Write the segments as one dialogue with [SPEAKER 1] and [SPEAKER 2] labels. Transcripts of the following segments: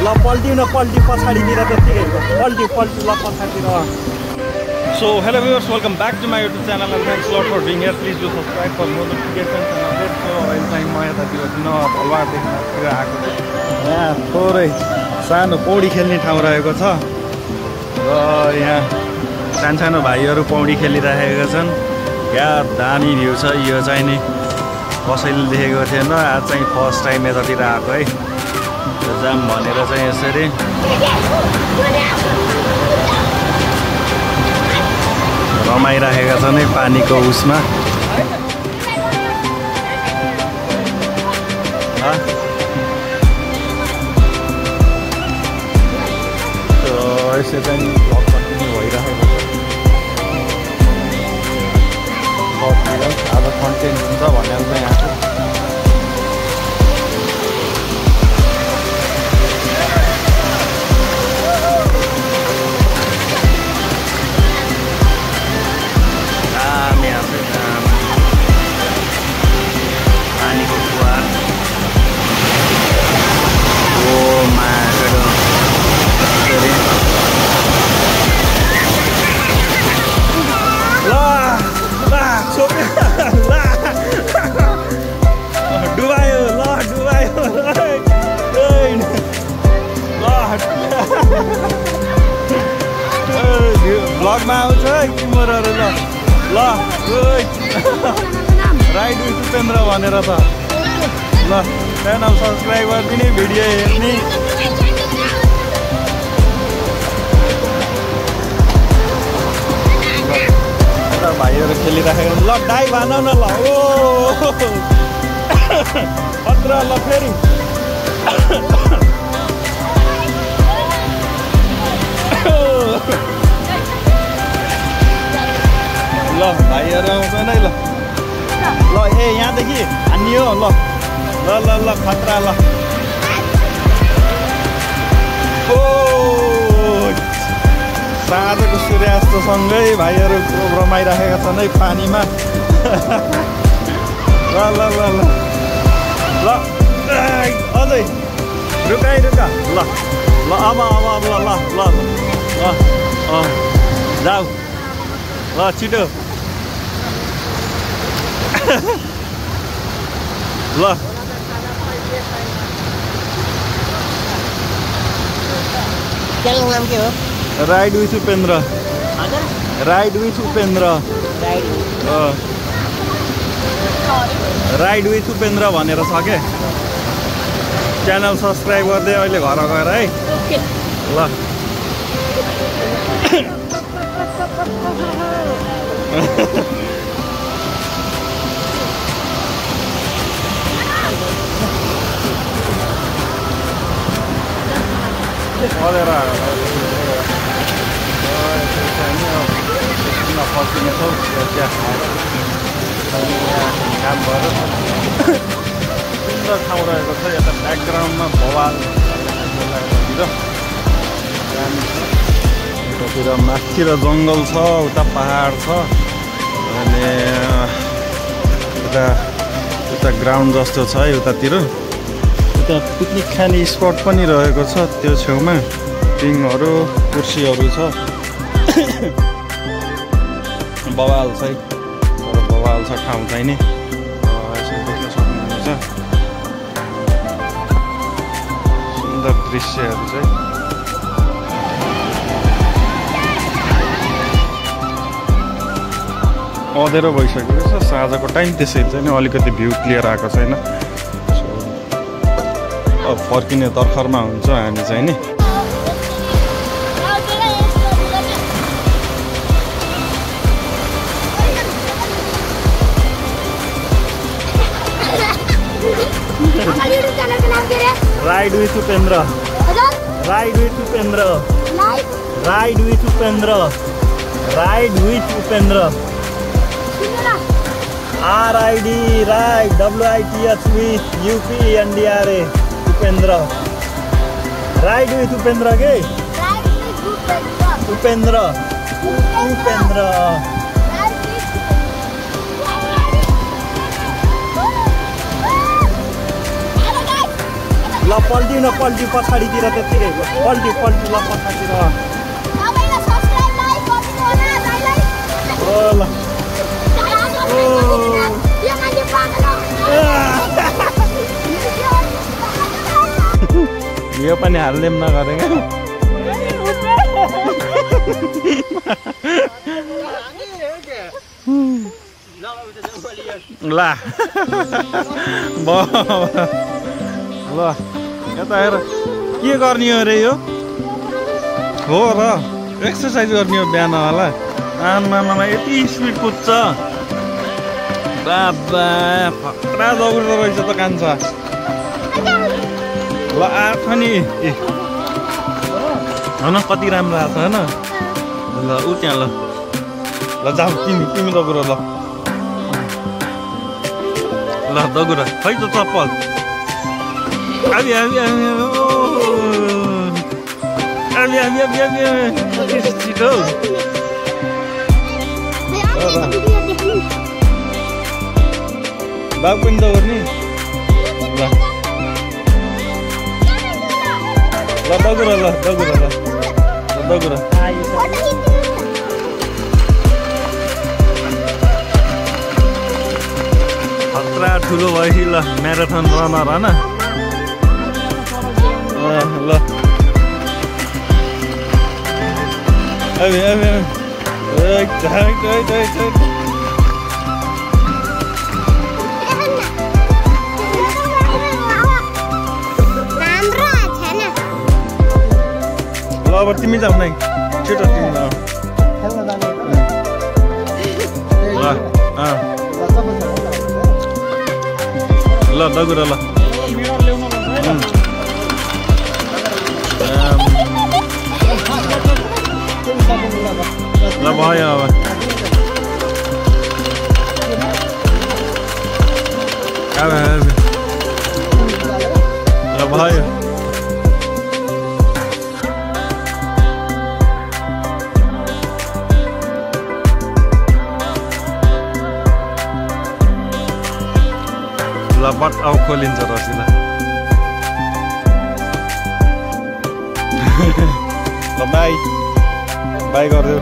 [SPEAKER 1] ल पल्टी न पल्टी पछाडितिर त्यतिकै पल्टी पल्टी ल पछाडितिर So hello viewers, welcome back to my YouTube channel and thanks a lot for being here. Please do subscribe for more notifications and updates. So अहिले चाहिँ म यतातिर भलवार देख्नतिर आएको छु। यहाँ थोरै सानो पौडी खेल्ने ठाउँ रहेको छ र यहाँ सानो भाइहरू पौडी खेलिरहेका छन्। क्या दामी भ्यू छ यो चाहिँ नि कसैले देखेको थिएन। आज चाहिँ फर्स्ट टाइम यतातिर आएको है। जाम भनेर चाहिँ यसरी रमाइरहेका छन् है पानीको उसमा। यसो चाहिँ भ्लग कन्टिन्यू भइरहेको छ। आज कन्टेन्ट हुन्छ भनेर चाहिँ आएको। भ्लगमा आउँछ है तिमीहरू ल ल राइड विथ उपेन्द्र भनेर त ल च्यानल सब्सक्राइब गरिदिने भिडियो हेर्ने। यता भाइहरू खेलिराखेको ल डाइ भन न ल ओ पत्र ल फेरि ल भाइहरू आउँछन् है ल ल ए यहाँदेखि हान्ने हो ल ल ल ल खतरा ल ओ साँझको सूर्यास्तसँगै भाइहरू रमाइरहेका छन् है पानीमा। ल ल ल ल ल अझै रुकाइ रुका ल ल अब ल ल ल ल जाऊ ल छिटो ल
[SPEAKER 2] च्यानलको नाम के हो?
[SPEAKER 1] Ride with Upendra. Ride with Upendra. Ride with Upendra भनेर छ के। च्यानल सब्सक्राइब गर्दै अहिले घर गएर है ल फर्किनेछौँ चिया खाएर काम गरेर सुन्दर ठाउँ रहेको छ। यता ब्याकग्राउन्डमा भवाल यतातिर माथितिर जङ्गल छ, उता पहाड छ अनि उता ग्राउन्ड जस्तो छ है उतातिर। उता पिकनिक खाने स्पट पनि रहेको छ त्यो छेउमा। टिङहरू कुर्सीहरू छ बवाल छ है बवाल छ ठाउँ चाहिँ नि यसो देख्न सक्नुहुन्छ। सुन्दर दृश्यहरू चाहिँ अँधेरो भइसकेको छ साँझको टाइम, त्यसैले चाहिँ अलिकति भ्यू क्लियर आएको छैन। अब फर्किने तर्खरमा हुन्छ हामी चाहिँ नि। Ride with Upendra. Ride with Upendra. Ride with Upendra. Ride with Upendra. RID ride WITH with UPNDRA Upendra. Ride with Upendra के उपेन्द्र उपेन्द्र। ल पल्टिउ न पल्टिउ पछाडितिर त्यतिकै पल्टिउ पल्टिउ ल पछाडितिर ल यो पनि हाल्देम नगरे क्या ल ल यता हेर के गर्ने हो रे यो हो र एक्सर्साइज गर्ने हो बिहान होला आमामा यति स्पिड कुद्छ बाबा खतरा दौड्दो रहेछ त कान्छा ल आछ नि होइन कति राम्रो आएको छ होइन ल ऊ त्यहाँ ल जाऊ तिमी दौड ल दौड खै त चप्पल आबी छिटो बाबु पनि दौड्ने ल दौड खतरा ठुलो भयो ल म्याराथन रनर होइन ल ल अब तिमी जाऊ नै छिटो तिमी ल दगुर ल भयो अब ल भयो ल बट अब खोलिन्छ रसिला ल बाई बाई गरिदेऊ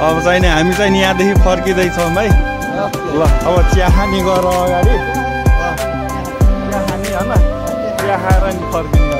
[SPEAKER 1] अब चाहिँ नि हामी चाहिँ नि यहाँदेखि फर्किँदैछौँ है ल अब चिया खाने गर अगाडि चिया खाने होइन चिया खाएर नि फर्किनु